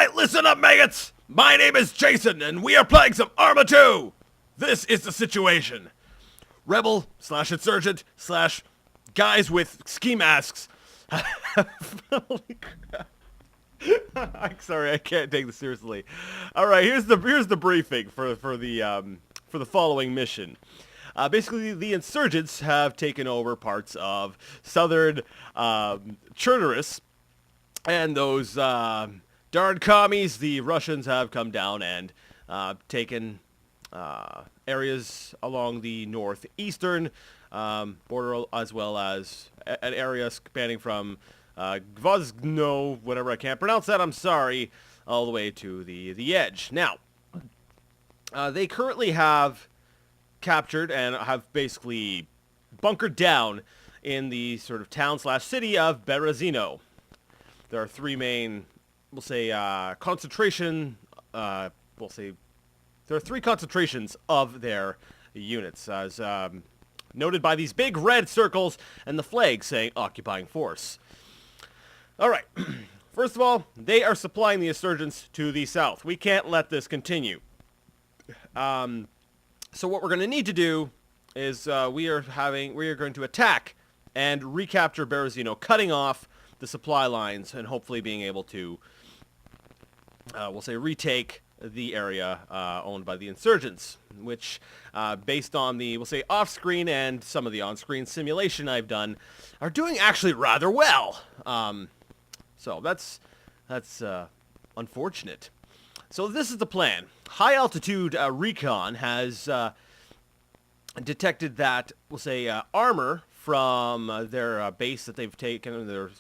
Alright, listen up, maggots! My name is Jason, and we are playing some Arma 2! This is the situation. Rebel / insurgent / guys with ski masks. Holy crap. I'm sorry, I can't take this seriously. Alright, here's the briefing for the following mission. Basically, the insurgents have taken over parts of southern Chernobyl, and those darn commies, the Russians, have come down and taken areas along the northeastern border, as well as an area spanning from Gvozno, whatever, I can't pronounce that, I'm sorry, all the way to the edge. Now, they currently have captured and have basically bunkered down in the sort of town/city of Berezino. There are three main, we'll say, concentration, there are three concentrations of their units, as noted by these big red circles and the flag saying occupying force. Alright, first of all, they are supplying the insurgents to the south. We can't let this continue. So what we're going to need to do is we are going to attack and recapture Berezino, cutting off the supply lines and hopefully being able to, retake the area owned by the insurgents, which, based on the, off-screen and some of the on-screen simulation I've done, are doing actually rather well. So that's unfortunate. So this is the plan. High-altitude recon has detected that, armor from their base that they've taken, their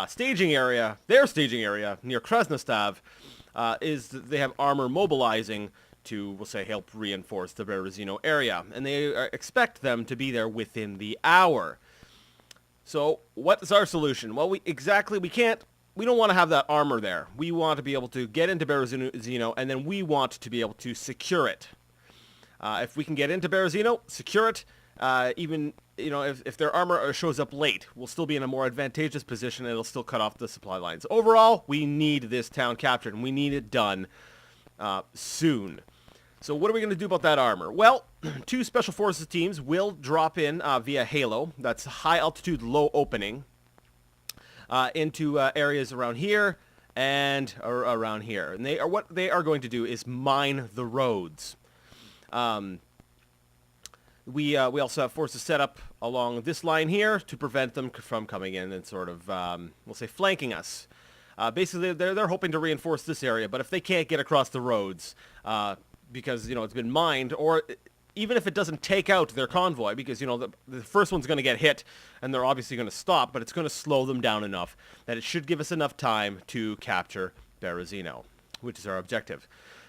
staging area near Krasnostav, is that they have armor mobilizing to, help reinforce the Berezino area, and they expect them to be there within the hour. So what is our solution? Well, we don't want to have that armor there. We want to be able to get into Berezino, and then we want to be able to secure it. If we can get into Berezino, secure it, even, if their armor shows up late, we'll still be in a more advantageous position, and it'll still cut off the supply lines. Overall, we need this town captured, and we need it done soon. So what are we going to do about that armor? Well, two Special Forces teams will drop in via Halo, that's high altitude, low opening, into areas around here and around here. And what they are going to do is mine the roads. We also have forces set up along this line here to prevent them from coming in and sort of, flanking us. Basically, they're hoping to reinforce this area, but if they can't get across the roads, because, it's been mined, or even if it doesn't take out their convoy, because, the first one's going to get hit, and they're obviously going to stop, but it's going to slow them down enough that it should give us enough time to capture Berezino, which is our objective.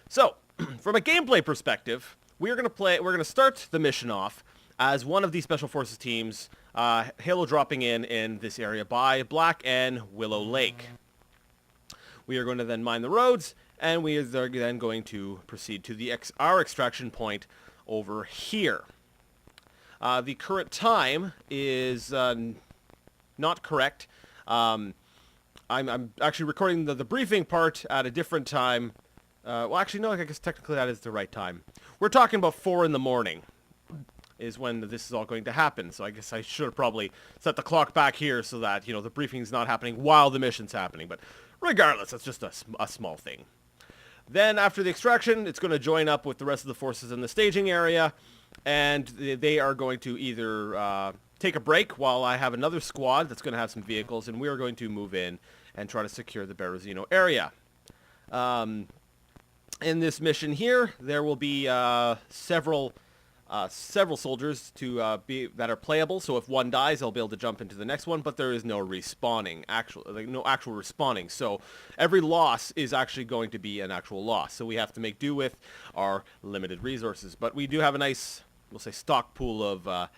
So, from a gameplay perspective, we're going to start the mission off as one of these Special Forces teams, Halo dropping in this area by Black and Willow Lake. We are going to then mine the roads, and we are then going to proceed to our extraction point over here. The current time is not correct. I'm actually recording the briefing part at a different time. Well, actually, no, I guess technically that is the right time. We're talking about 4 in the morning is when this is all going to happen. So I guess I should have probably set the clock back here so that, the briefing's not happening while the mission's happening. But regardless, that's just a small thing. Then after the extraction, it's going to join up with the rest of the forces in the staging area, and they are going to either take a break while I have another squad that's going to have some vehicles, and we are going to move in and try to secure the Berezino area. In this mission here, there will be several soldiers that are playable. So if one dies, they'll be able to jump into the next one. But there is no respawning, no actual respawning. So every loss is actually going to be an actual loss. So we have to make do with our limited resources. But we do have a nice, stock pool of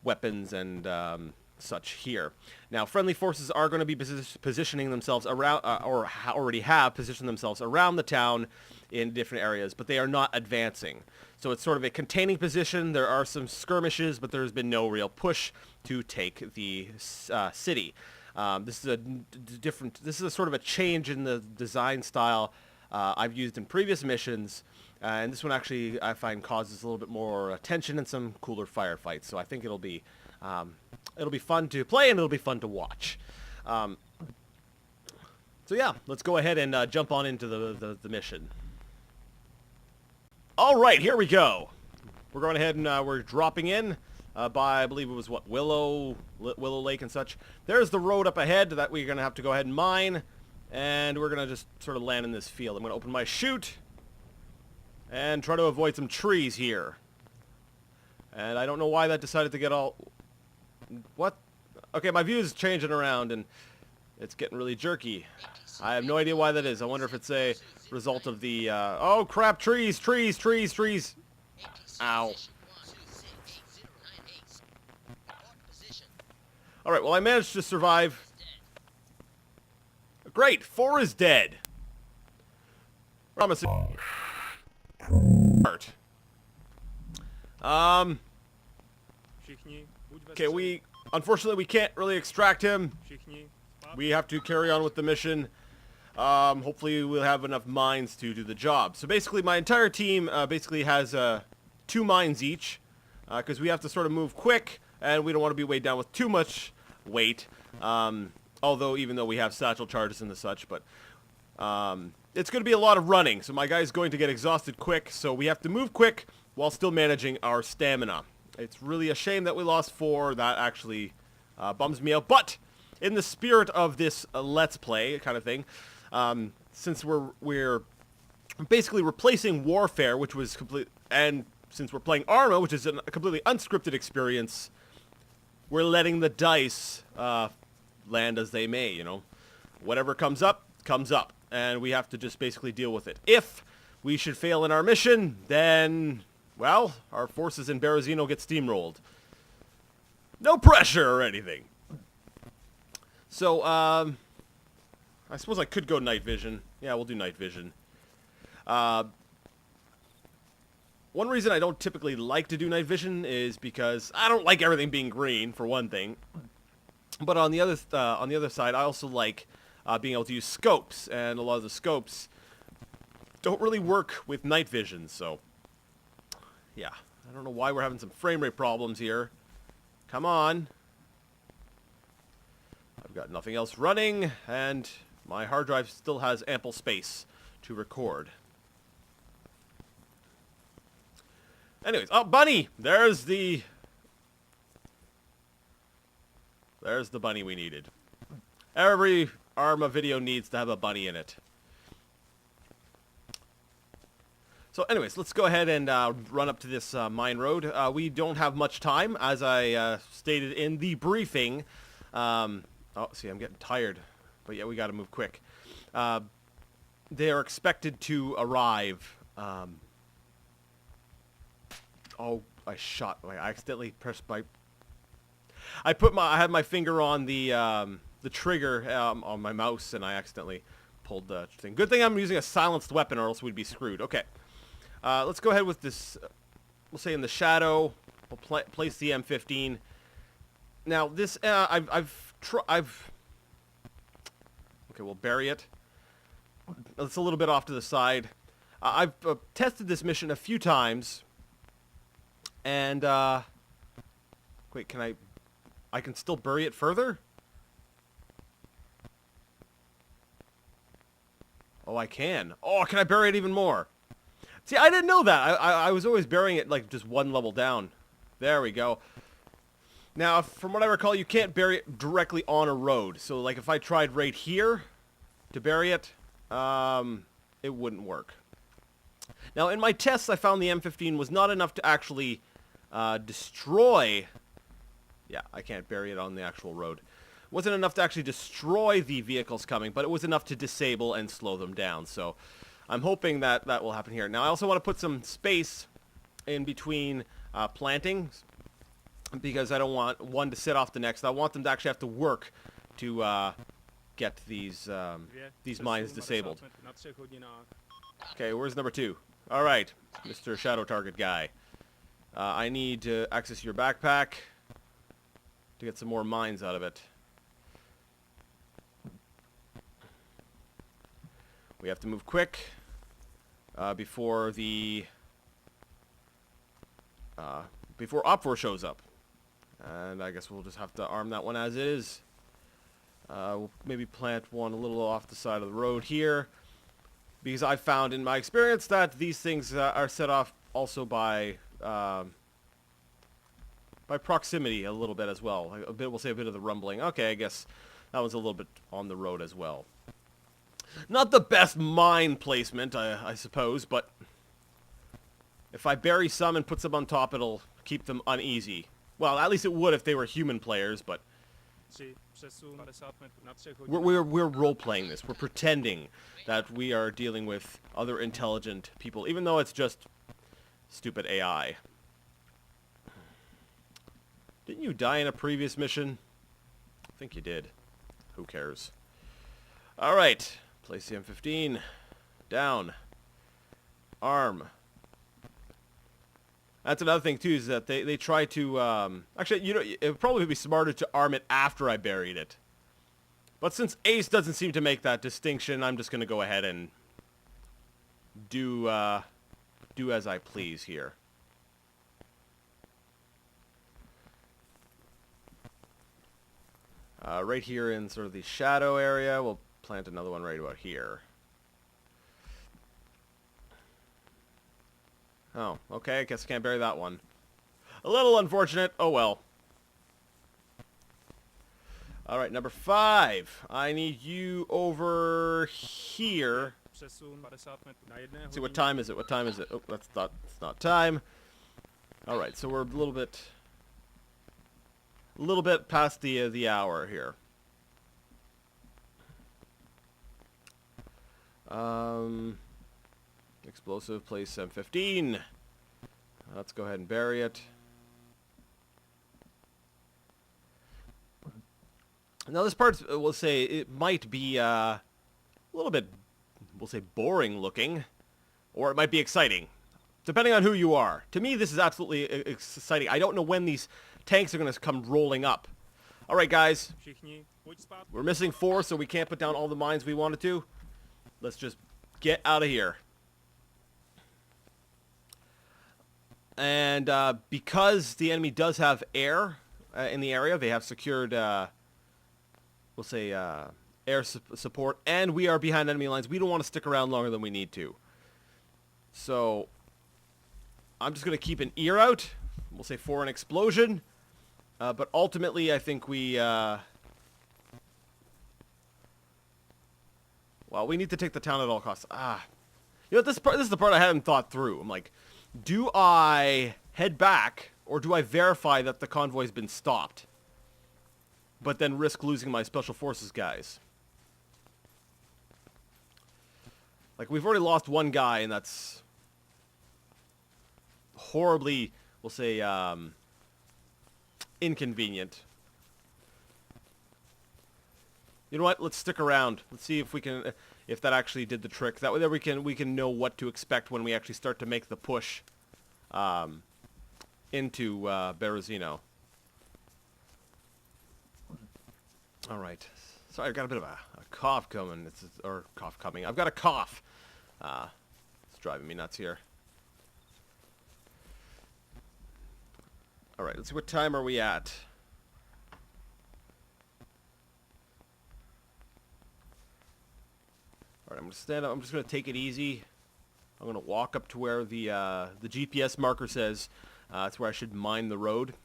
weapons and such here. Now, friendly forces are going to be positioning themselves around, or already have positioned themselves around the town in different areas, but they are not advancing. So it's sort of a containing position. There are some skirmishes, but there's been no real push to take the city. This is a different. This is a sort of a change in the design style I've used in previous missions, and this one actually I find causes a little bit more tension and some cooler firefights. So I think it'll be fun to play and it'll be fun to watch. So yeah, let's go ahead and jump on into the mission. All right, here we go. We're going ahead and we're dropping in by, I believe it was, what, Willow Lake and such. There's the road up ahead that we're going to have to go ahead and mine. And we're going to just sort of land in this field. I'm going to open my chute and try to avoid some trees here. And I don't know why that decided to get all... What? Okay, my view is changing around and it's getting really jerky. I have no idea why that is. I wonder if it's a result of the... oh, crap, trees, trees, trees, trees. Ow. Alright, well, I managed to survive. Great, 4 is dead. Promising. Okay, unfortunately we can't really extract him. We have to carry on with the mission. Hopefully we'll have enough mines to do the job. So basically my entire team basically has 2 mines each, because we have to sort of move quick, and we don't want to be weighed down with too much weight. Although, even though we have satchel charges and the such, but it's going to be a lot of running, so my guy's going to get exhausted quick, so we have to move quick while still managing our stamina. It's really a shame that we lost 4. That actually bums me out, but in the spirit of this Let's Play kind of thing, since we're basically replacing Warfare, which was complete, and since we're playing Arma, which is a completely unscripted experience, we're letting the dice land as they may, you know. Whatever comes up, and we have to just basically deal with it. If we should fail in our mission, then, well, our forces in Berezino get steamrolled. No pressure or anything. So, I suppose I could go night vision. Yeah, we'll do night vision. One reason I don't typically like to do night vision is because I don't like everything being green, for one thing. But on the other side, I also like being able to use scopes, and a lot of the scopes don't really work with night vision. So, yeah, I don't know why we're having some frame rate problems here. Come on. I've got nothing else running, and my hard drive still has ample space to record. Anyways, oh, bunny! There's the bunny we needed. Every Arma video needs to have a bunny in it. So anyways, let's go ahead and run up to this mine road. We don't have much time, as I stated in the briefing. Oh, see, I'm getting tired. But yeah, we got to move quick. They are expected to arrive. Oh, I accidentally pressed my... I had my finger on the trigger on my mouse, and I accidentally pulled the thing. Good thing I'm using a silenced weapon, or else we'd be screwed. Okay, let's go ahead with this. We'll say in the shadow. We'll place the M15. Now this, okay, we'll bury it. It's a little bit off to the side. I've tested this mission a few times, and wait, can I can still bury it further? Oh, I can. Oh, can I bury it even more? See, I didn't know that. I was always burying it like just one level down. There we go. Now, from what I recall, you can't bury it directly on a road. So, like, if I tried right here to bury it, it wouldn't work. Now, in my tests, I found the M15 was not enough to actually destroy... Yeah, I can't bury it on the actual road. Wasn't enough to actually destroy the vehicles coming, but it was enough to disable and slow them down. So I'm hoping that that will happen here. Now, I also want to put some space in between plantings, because I don't want one to sit off the next. I want them to actually have to work to get these mines disabled. Okay, where's number 2? All right, Mr. Shadow Target guy. I need to access your backpack to get some more mines out of it. We have to move quick before the before Op4 shows up. And I guess we'll just have to arm that one as is. We'll maybe plant one a little off the side of the road here, because I found in my experience that these things are set off also by proximity a little bit as well. A bit, we'll say a bit of the rumbling. Okay, I guess that was a little bit on the road as well. Not the best mine placement, I suppose, but if I bury some and put some on top, it'll keep them uneasy. Well, at least it would if they were human players, but we're role-playing this. We're pretending that we are dealing with other intelligent people, even though it's just stupid AI. Didn't you die in a previous mission? I think you did. Who cares? Alright. Place the M15. Down. Arm. That's another thing, too, is that they try to... actually, you know, it would probably be smarter to arm it after I buried it. But since Ace doesn't seem to make that distinction, I'm just going to go ahead and do as I please here. Right here in sort of the shadow area, we'll plant another one right about here. Oh, okay, I guess I can't bury that one. A little unfortunate, oh well. Alright, number 5. I need you over here. Let's see, what time is it? What time is it? Oh, that's not time. Alright, so we're a little bit past the hour here. Explosive, place M15. Let's go ahead and bury it. Now this part, we'll say, it might be a little bit, we'll say, boring looking, or it might be exciting, depending on who you are. To me, this is absolutely exciting. I don't know when these tanks are going to come rolling up. Alright guys, we're missing 4, so we can't put down all the mines we wanted to. Let's just get out of here. And because the enemy does have air in the area, they have secured, we'll say, air support, and we are behind enemy lines. We don't want to stick around longer than we need to. So, I'm just going to keep an ear out, we'll say, for an explosion. But ultimately, I think we... well, we need to take the town at all costs. You know, this is the part I hadn't thought through. I'm like, do I head back, or do I verify that the convoy's been stopped, but then risk losing my special forces guys? Like, we've already lost one guy, and that's horribly, we'll say, inconvenient. You know what? Let's stick around. Let's see if we can, if that actually did the trick. That way, we can know what to expect when we actually start to make the push into Berezino. All right. Sorry, I've got a bit of a cough coming. I've got a cough. It's driving me nuts here. All right. Let's see. What time are we at? Alright, I'm going to stand up. I'm just going to take it easy. I'm going to walk up to where the GPS marker says. That's where I should mine the road.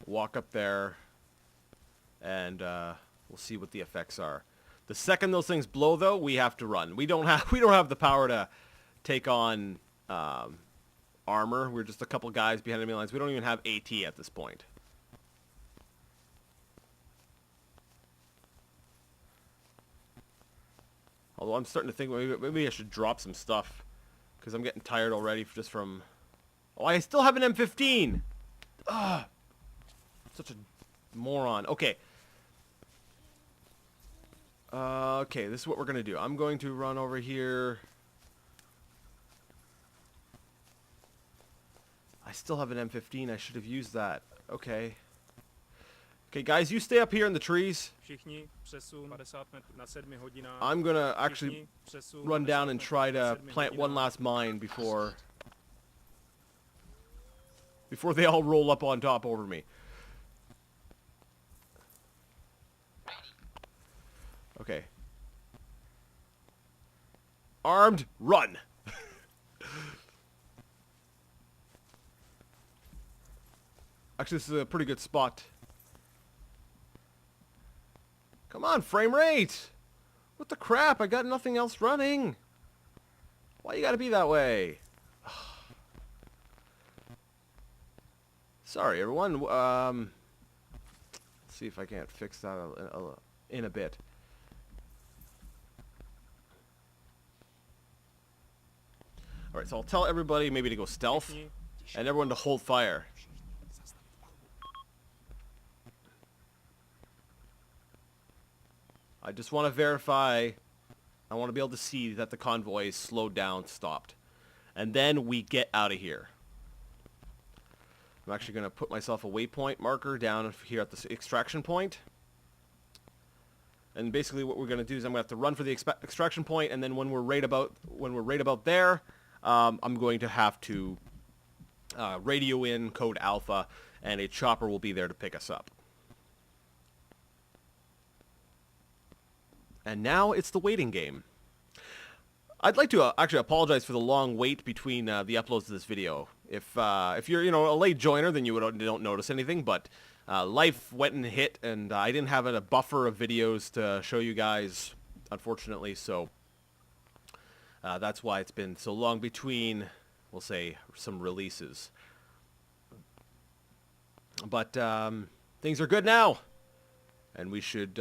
Walk up there, and we'll see what the effects are. The second those things blow, though, we have to run. We don't have the power to take on armor. We're just a couple guys behind enemy lines. We don't even have AT at this point. Although I'm starting to think maybe I should drop some stuff, because I'm getting tired already just from... Oh, I still have an M15! Ugh! Such a moron. Okay. Okay, this is what we're going to do. I'm going to run over here. I still have an M15. I should have used that. Okay. Okay, guys, you stay up here in the trees. Všichni přesun 50 na 7 hodinách. I'm gonna actually Všichni přesun run down 50 and try na to 7 plant one hodinách. last mine before they all roll up on top over me. Okay. Armed, run! Actually, this is a pretty good spot. Come on, frame rate! What the crap? I got nothing else running. Why you gotta be that way? Sorry, everyone. Let's see if I can't fix that in a bit. Alright, so I'll tell everybody maybe to go stealth, and everyone to hold fire. I just want to verify, I want to be able to see that the convoy is slowed down, stopped. And then we get out of here. I'm actually going to put myself a waypoint marker down here at the extraction point. And basically what we're going to do is I'm going to have to run for the extraction point, and then when we're right about there, I'm going to have to radio in code Alpha, and a chopper will be there to pick us up. And now it's the waiting game. I'd like to actually apologize for the long wait between the uploads of this video. If you're a late joiner, then you don't notice anything. But life went and hit, and I didn't have a buffer of videos to show you guys, unfortunately. So that's why it's been so long between, we'll say, some releases. But things are good now, and we should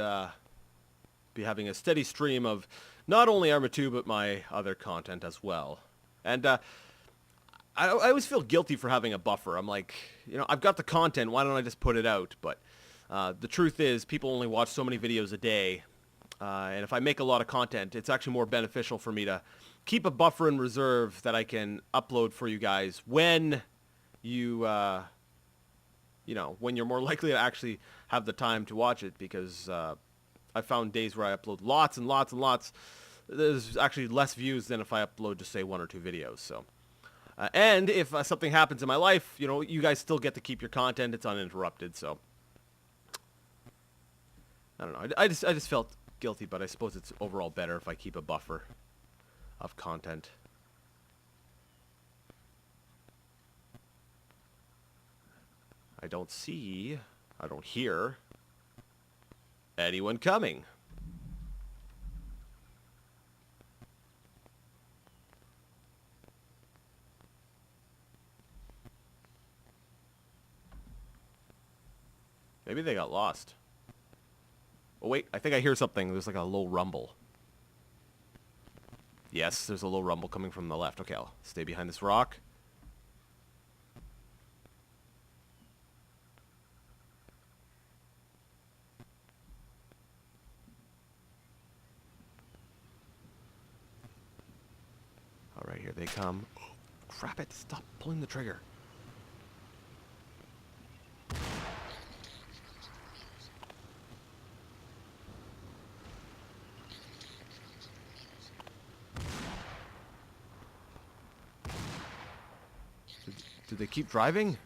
be having a steady stream of not only Arma 2, but my other content as well. And I always feel guilty for having a buffer. I'm like, I've got the content, why don't I just put it out? But the truth is, people only watch so many videos a day, and if I make a lot of content, it's actually more beneficial for me to keep a buffer in reserve that I can upload for you guys when when you're more likely to actually have the time to watch it, because I found days where I upload lots and lots and lots. There's actually less views than if I upload just, say, 1 or 2 videos. So, and if something happens in my life, you guys still get to keep your content. It's uninterrupted. So, I don't know. I just felt guilty, but I suppose it's overall better if I keep a buffer of content. I don't hear anyone coming. Maybe they got lost. Oh wait, I think I hear something. There's like a low rumble. Yes, there's a low rumble coming from the left. Okay, I'll stay behind this rock. Alright, here they come. Oh, crap it, stop pulling the trigger. Did they keep driving?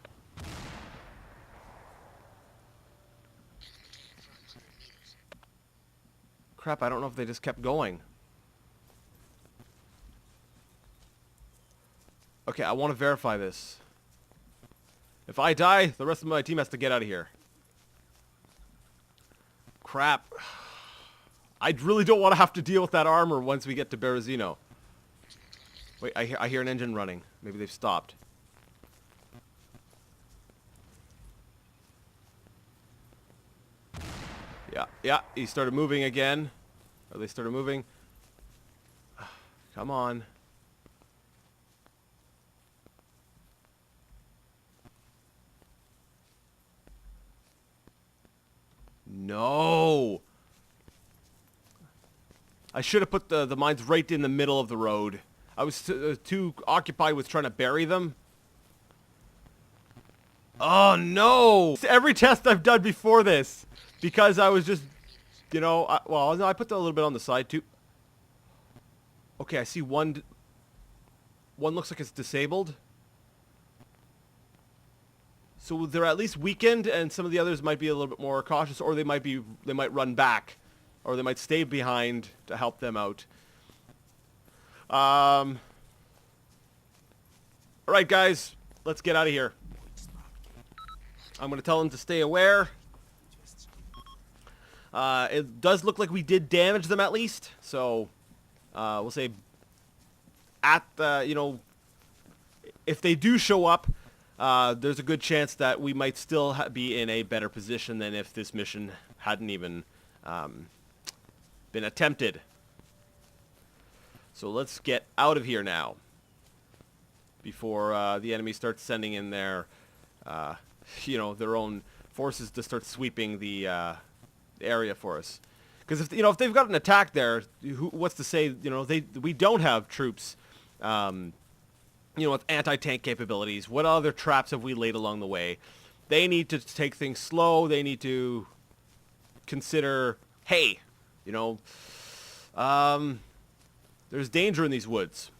Crap, I don't know if they just kept going. Okay, I want to verify this. If I die, the rest of my team has to get out of here. Crap. I really don't want to have to deal with that armor once we get to Berezino. Wait, I hear an engine running. Maybe they've stopped. Yeah, he started moving again. Or they started moving. Come on. No! I should have put the mines right in the middle of the road. I was too occupied with trying to bury them. Oh, no! Every test I've done before this, because I was just, you know, well, no, I put that a little bit on the side, too. Okay, I see one. One looks like it's disabled. So they're at least weakened, and some of the others might be a little bit more cautious, or they might run back, or they might stay behind to help them out. All right, guys, let's get out of here. I'm going to tell them to stay aware. It does look like we did damage them at least, so we'll say at the, you know, if they do show up, there's a good chance that we might still be in a better position than if this mission hadn't even been attempted. So let's get out of here now before the enemy starts sending in their, you know, their own forces to start sweeping the area for us. Because if, you know, if they've got an attack there, what's to say, you know, we don't have troops, you know, with anti-tank capabilities. What other traps have we laid along the way? They need to take things slow. They need to consider, hey, you know, there's danger in these woods.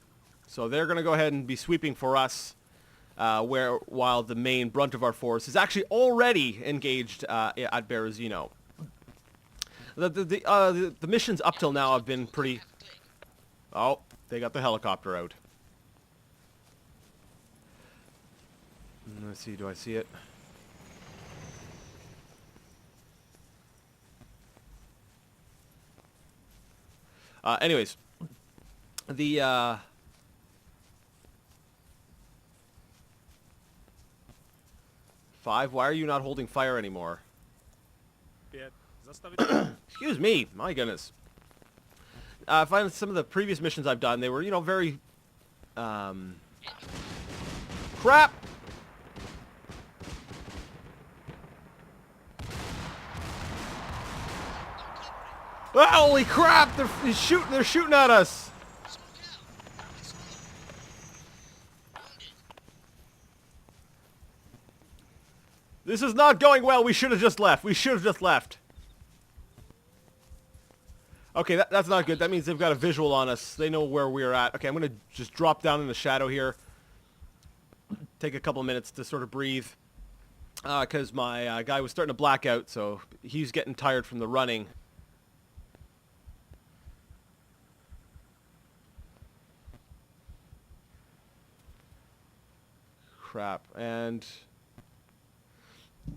So they're going to go ahead and be sweeping for us, while the main brunt of our force is actually already engaged at Berezino. The missions up till now have been pretty... Oh, they got the helicopter out. Let's see, do I see it? Anyways, the... Five, why are you not holding fire anymore? Excuse me, my goodness. I find some of the previous missions I've done, they were, you know, very... Crap! Holy crap! They're shooting at us! This is not going well. We should have just left. Okay, that's not good. That means they've got a visual on us. They know where we're at. Okay, I'm going to just drop down in the shadow here. Take a couple minutes to sort of breathe. Because my guy was starting to black out, so he's getting tired from the running. Crap. And...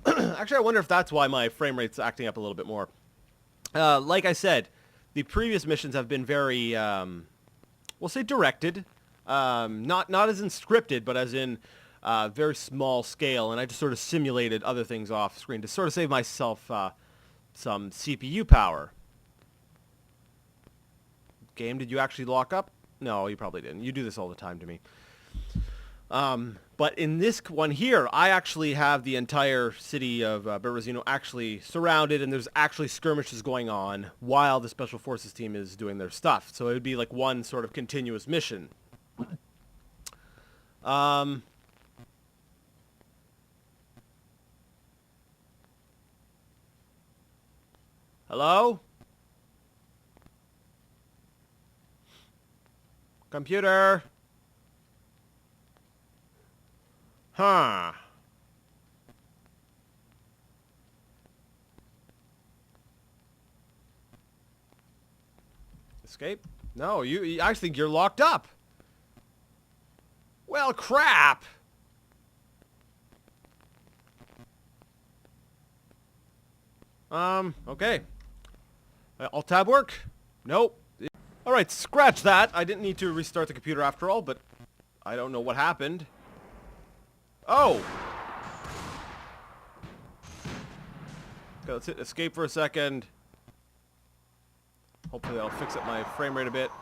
Actually, I wonder if that's why my frame rate's acting up a little bit more. Like I said, the previous missions have been very, we'll say directed. Not as in scripted, but as in very small scale. And I just sort of simulated other things off screen to sort of save myself some CPU power. Game, did you actually lock up? No, you probably didn't. You do this all the time to me. But in this one here, I actually have the entire city of Berezino actually surrounded, and there's actually skirmishes going on while the Special Forces team is doing their stuff. So it would be like one sort of continuous mission. Hello? Computer? Huh. Escape? No, I think you're locked up. Well, crap. Okay. Alt-tab work? Nope. Alright, scratch that. I didn't need to restart the computer after all, but I don't know what happened. Oh! Okay, let's hit escape for a second. Hopefully that'll fix up my frame rate a bit.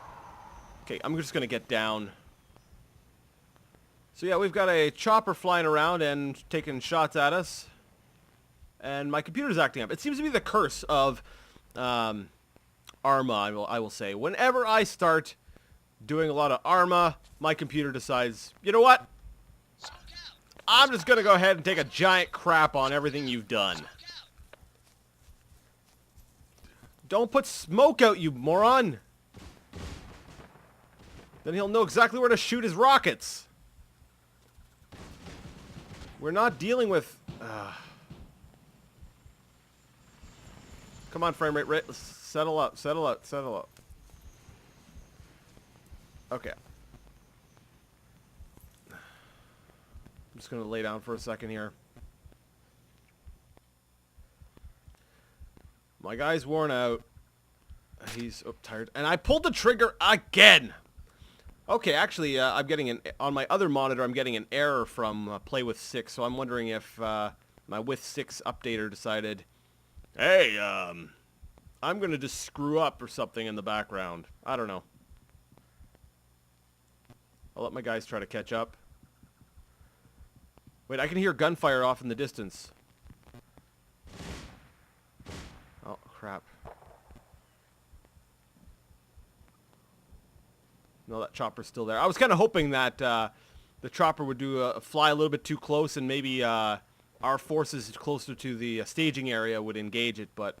Okay, I'm just gonna get down. So yeah, we've got a chopper flying around and taking shots at us. And my computer's acting up. It seems to be the curse of Arma, I will say. Whenever I start doing a lot of Arma, my computer decides, you know what? I'm just going to go ahead and take a giant crap on everything you've done. Don't put smoke out, you moron! Then he'll know exactly where to shoot his rockets. We're not dealing with... Come on, frame rate. Settle up, settle up, settle up. Okay. I'm just going to lay down for a second here. My guy's worn out. He's tired. And I pulled the trigger again! Okay, actually, I'm getting on my other monitor, I'm getting an error from Play with 6, so I'm wondering if my with 6 updater decided, hey, I'm going to just screw up or something in the background. I don't know. I'll let my guys try to catch up. Wait, I can hear gunfire off in the distance. Oh, crap. No, that chopper's still there. I was kind of hoping that the chopper would fly a little bit too close and maybe our forces closer to the staging area would engage it, but...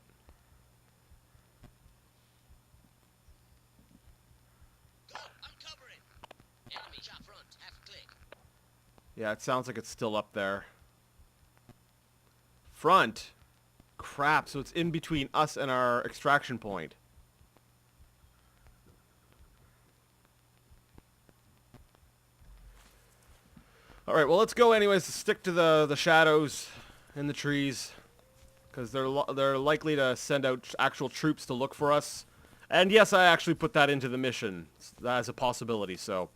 Yeah, it sounds like it's still up there. Front? Crap, so it's in between us and our extraction point. Alright, well, let's go anyways. Stick to the shadows in the trees. Because they're likely to send out actual troops to look for us. And yes, I actually put that into the mission as a possibility, so...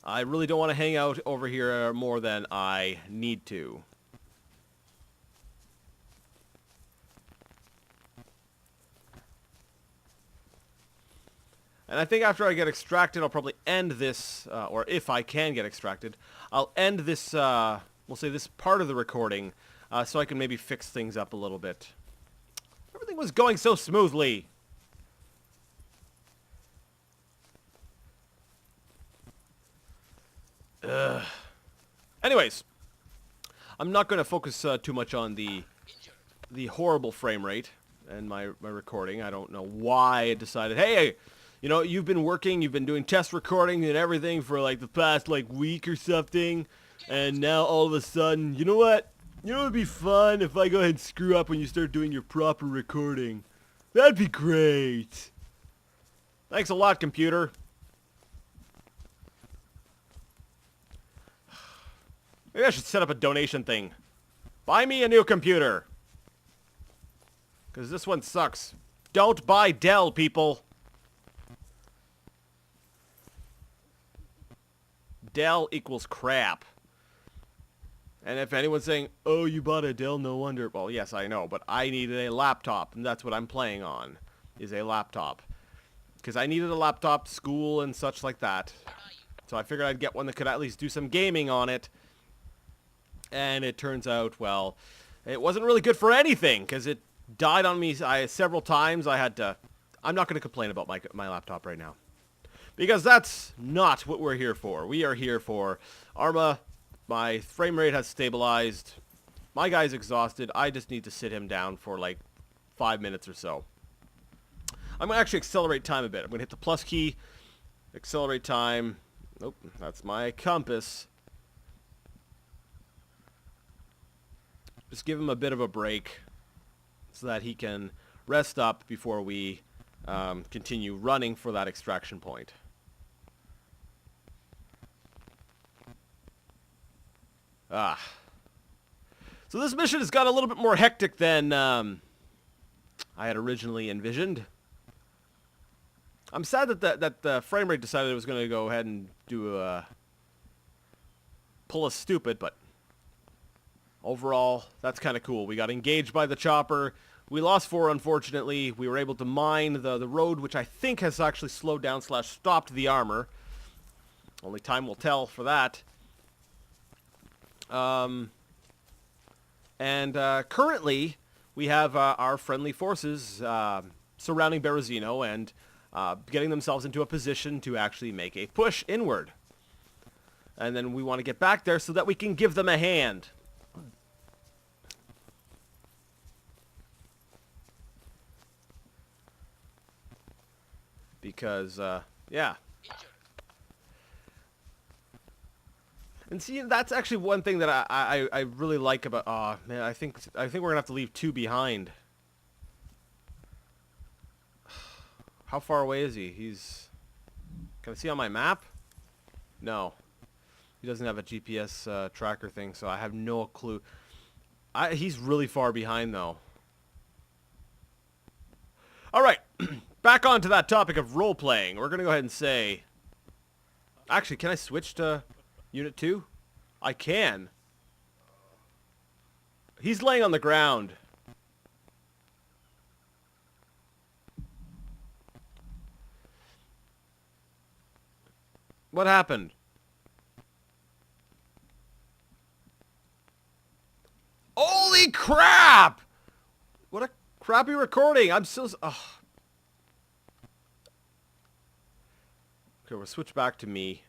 I really don't want to hang out over here more than I need to. And I think after I get extracted, I'll probably end this, or if I can get extracted, I'll end this, we'll say this part of the recording, so I can maybe fix things up a little bit. Everything was going so smoothly. Anyways, I'm not going to focus too much on the horrible frame rate and my recording. I don't know why I decided, hey, you know, you've been working, you've been doing test recording and everything for like the past like week or something, and now all of a sudden, you know what? You know it would be fun if I go ahead and screw up when you start doing your proper recording. That'd be great. Thanks a lot, computer. Maybe I should set up a donation thing. Buy me a new computer. Because this one sucks. Don't buy Dell, people. Dell equals crap. And if anyone's saying, oh, you bought a Dell, no wonder. Well, yes, I know, but I needed a laptop, and that's what I'm playing on, is a laptop. Because I needed a laptop, school, and such like that. So I figured I'd get one that could at least do some gaming on it. And it turns out, well, it wasn't really good for anything, because it died on me several times. I'm not going to complain about my laptop right now. Because that's not what we're here for. We are here for Arma. My frame rate has stabilized. My guy's exhausted. I just need to sit him down for like 5 minutes or so. I'm going to actually accelerate time a bit. I'm going to hit the plus key. Accelerate time. Nope, that's my compass. Just give him a bit of a break so that he can rest up before we continue running for that extraction point. So this mission has got a little bit more hectic than I had originally envisioned. I'm sad that the frame rate decided it was going to go ahead and do pull us stupid, but overall, that's kind of cool. We got engaged by the chopper. We lost 4, unfortunately. We were able to mine the road, which I think has actually slowed down / stopped the armor. Only time will tell for that. Currently, we have our friendly forces surrounding Berezino and getting themselves into a position to actually make a push inward. And then we want to get back there so that we can give them a hand. Because, yeah. And see, that's actually one thing that I really like about... Aw, man, I think we're going to have to leave 2 behind. How far away is he? He's... Can I see on my map? No. He doesn't have a GPS tracker thing, so I have no clue. He's really far behind, though. Alright, back on to that topic of role-playing. We're going to go ahead and say... Actually, can I switch to Unit 2? I can. He's laying on the ground. What happened? Holy crap! What a crappy recording. I'm so... Okay, we'll switch back to me.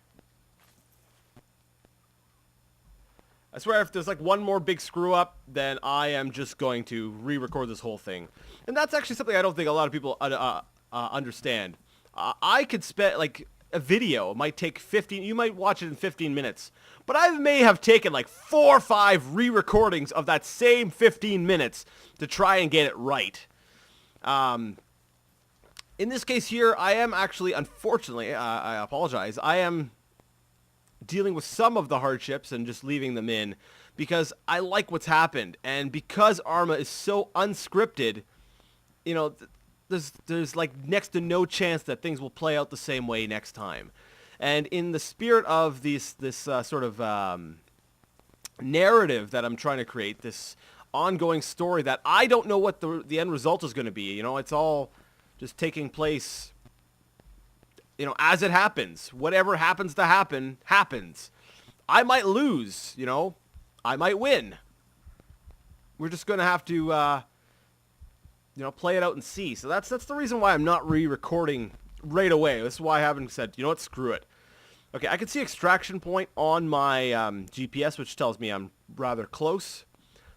I swear if there's like one more big screw up, then I am just going to re-record this whole thing. And that's actually something I don't think a lot of people understand. I could spend like... A video might take 15, you might watch it in 15 minutes, but I may have taken like 4 or 5 re-recordings of that same 15 minutes to try and get it right. In this case here, I am actually, unfortunately, I apologize, I am dealing with some of the hardships and just leaving them in because I like what's happened, and because Arma is so unscripted, you know, there's like next to no chance that things will play out the same way next time. And in the spirit of this sort of narrative that I'm trying to create, this ongoing story that I don't know what the end result is going to be. You know, it's all just taking place, you know, as it happens. Whatever happens to happen, happens. I might lose, you know. I might win. We're just going to have to... you know, play it out and see. So that's the reason why I'm not re-recording right away. This is why I haven't said, you know what, screw it. Okay, I can see extraction point on my GPS, which tells me I'm rather close.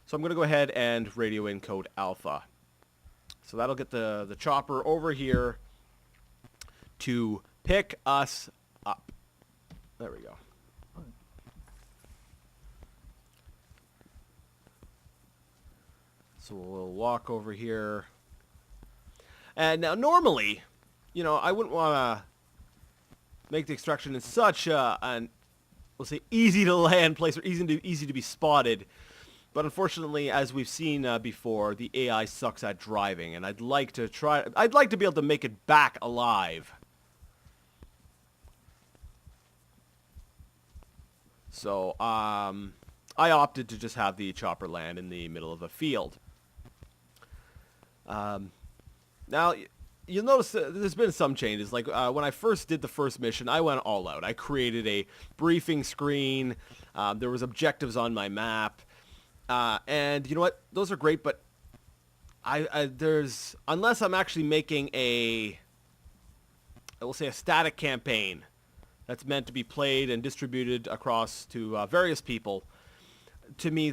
So I'm going to go ahead and radio in code alpha. So that'll get the chopper over here to pick us up. There we go. So we'll walk over here. And now normally, you know, I wouldn't want to make the extraction in such an, we'll say, easy to land place or easy to be spotted. But unfortunately, as we've seen before, the AI sucks at driving, and I'd like to be able to make it back alive. So, I opted to just have the chopper land in the middle of a field. Now, you'll notice that there's been some changes. Like, when I first did the first mission, I went all out. I created a briefing screen. There was objectives on my map. And you know what? Those are great, but unless I'm actually making I will say a static campaign that's meant to be played and distributed across to various people, to me,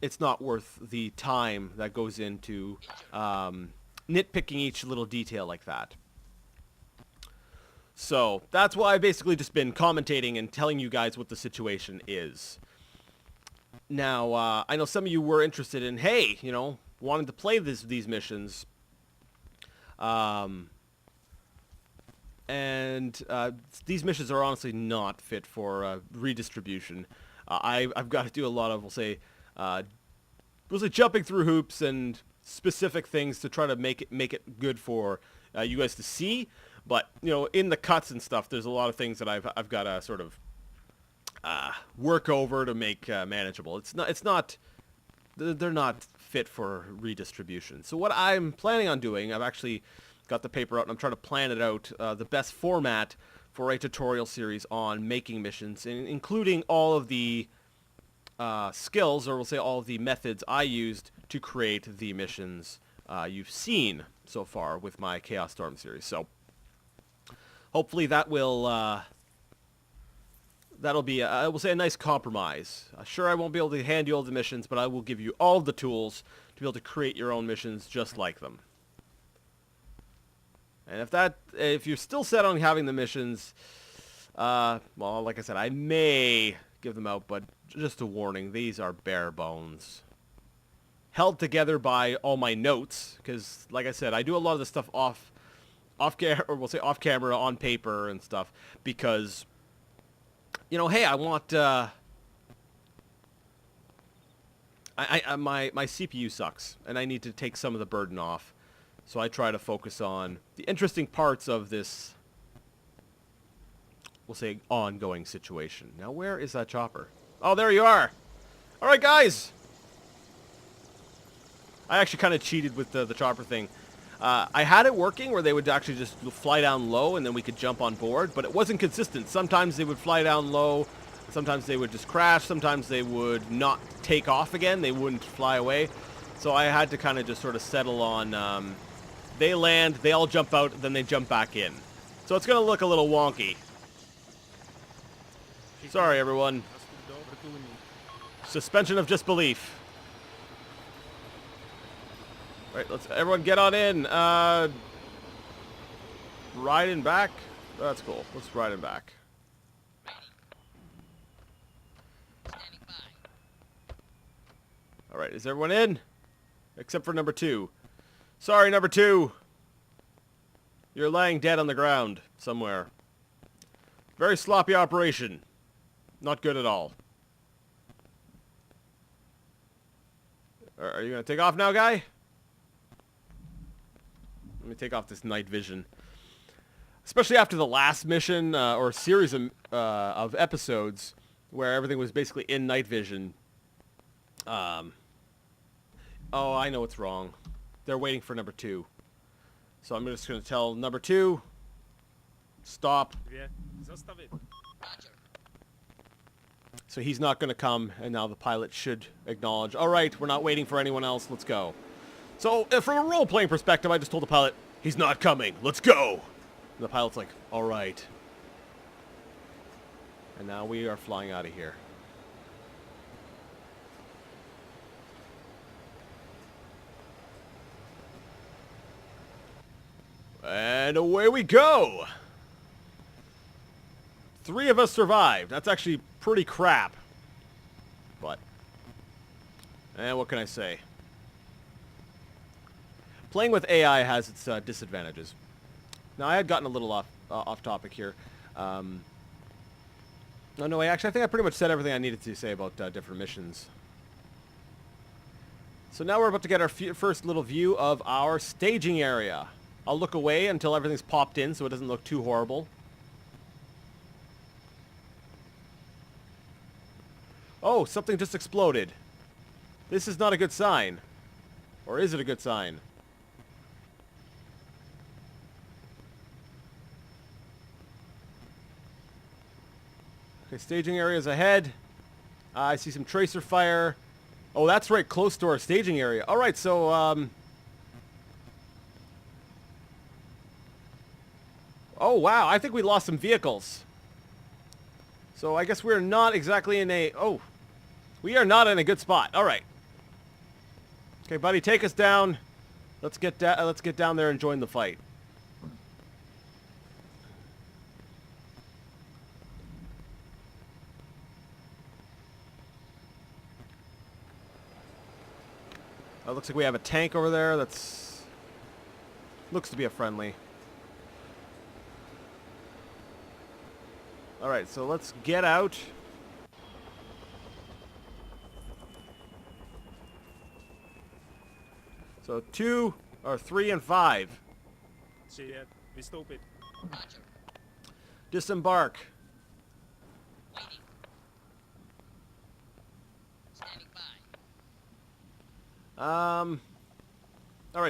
it's not worth the time that goes into nitpicking each little detail like that. So that's why I've basically just been commentating and telling you guys what the situation is. Now, I know some of you were interested in, hey, you know, wanting to play these missions. These missions are honestly not fit for redistribution. I've got to do a lot of, we'll say jumping through hoops and specific things to try to make it good for you guys to see. But you know, in the cuts and stuff, there's a lot of things that I've got to sort of work over to make manageable. They're not fit for redistribution. So what I'm planning on doing, I've actually got the paper out and I'm trying to plan it out, the best format for a tutorial series on making missions, including all of the skills, or we'll say all of the methods I used to create the missions you've seen so far with my Chaos Storm series. So hopefully that will that'll be, I will say, a nice compromise. Sure, I won't be able to hand you all the missions, but I will give you all the tools to be able to create your own missions just like them. And if you're still set on having the missions, well, like I said, I may give them out, but just a warning, these are bare bones. Held together by all my notes, because, like I said, I do a lot of this stuff off camera, on paper and stuff, because, you know, hey, I want, my CPU sucks, and I need to take some of the burden off. So I try to focus on the interesting parts of this, we'll say, ongoing situation. Now, where is that chopper? Oh, there you are. All right, guys. I actually kind of cheated with the chopper thing. I had it working where they would actually just fly down low and then we could jump on board, but it wasn't consistent. Sometimes they would fly down low. Sometimes they would just crash. Sometimes they would not take off again. They wouldn't fly away. So I had to kind of just sort of settle on... they land, they all jump out, then they jump back in. So it's going to look a little wonky. Sorry, everyone. Suspension of disbelief. Right, let's everyone get on in. Ride in back. Oh, that's cool. Let's ride in back. All right, is everyone in? Except for number 2. Sorry, number 2. You're laying dead on the ground somewhere. Very sloppy operation. Not good at all. Are you going to take off now, guy? Let me take off this night vision. Especially after the last mission, or series of episodes, where everything was basically in night vision. Oh, I know what's wrong. They're waiting for number 2. So I'm just going to tell number 2, stop. So he's not going to come, and now the pilot should acknowledge, all right, we're not waiting for anyone else, let's go. So from a role-playing perspective, I just told the pilot, he's not coming, let's go. And the pilot's like, all right. And now we are flying out of here. And away we go! 3 of us survived. That's actually pretty crap. But, what can I say? Playing with AI has its disadvantages. Now, I had gotten a little off topic here. No, actually, I think I pretty much said everything I needed to say about different missions. So now we're about to get our first little view of our staging area. I'll look away until everything's popped in so it doesn't look too horrible. Oh, something just exploded. This is not a good sign. Or is it a good sign? Okay, staging areas ahead. I see some tracer fire. Oh, that's right, close to our staging area. All right, so, oh, wow, I think we lost some vehicles. So I guess we're not exactly in a... Oh, we are not in a good spot. All right. Okay, buddy, take us down. Let's get down there and join the fight. Looks like we have a tank over there. That's... looks to be a friendly. Alright, so let's get out. So 2, or 3, and 5. Disembark. Alright,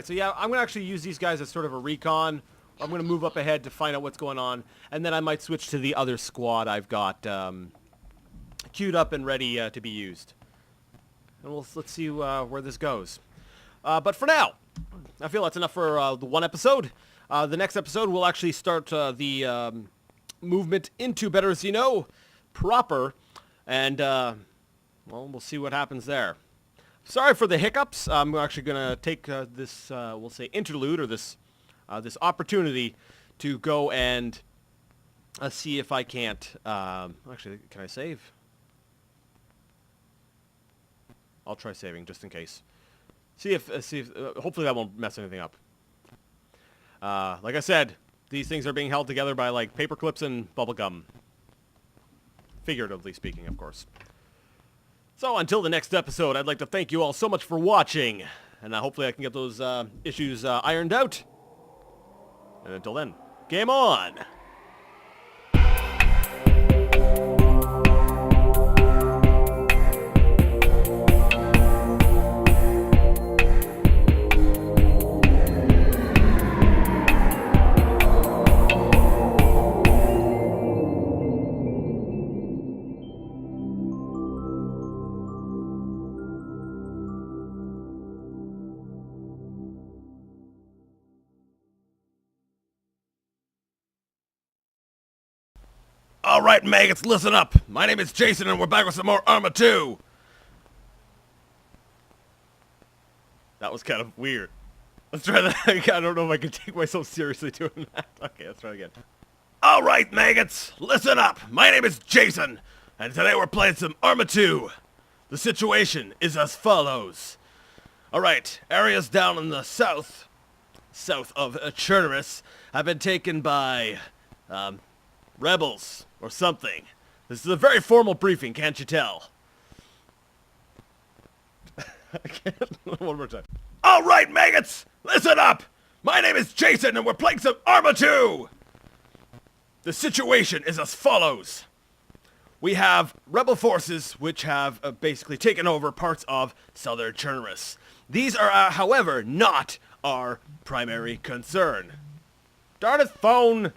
so yeah, I'm going to actually use these guys as sort of a recon. I'm going to move up ahead to find out what's going on, and then I might switch to the other squad I've got queued up and ready to be used. And let's see where this goes. But for now, I feel that's enough for the one episode. The next episode, we'll actually start the movement into Better As You Know. proper, and, well, we'll see what happens there. Sorry for the hiccups. I'm actually going to take this, we'll say, interlude, or this opportunity to go and see if I can't, actually, can I save? I'll try saving, just in case. See if hopefully that won't mess anything up. Like I said, these things are being held together by, like, paper clips and bubble gum. Figuratively speaking, of course. So, until the next episode, I'd like to thank you all so much for watching. And hopefully I can get those issues ironed out. And until then, game on! Alright, maggots, listen up. My name is Jason, and we're back with some more Arma 2. That was kind of weird. Let's try that. I don't know if I can take myself seriously doing that. Okay, let's try again. Alright, maggots, listen up. My name is Jason, and today we're playing some Arma 2. The situation is as follows. Alright, areas down in the south of Chernobyl, have been taken by, rebels, or something. This is a very formal briefing, can't you tell? I can't. One more time. Alright, maggots! Listen up! My name is Jason, and we're playing some Arma 2! The situation is as follows. We have rebel forces which have basically taken over parts of southern Chernobyl. These are, however, not our primary concern. Darn it, phone!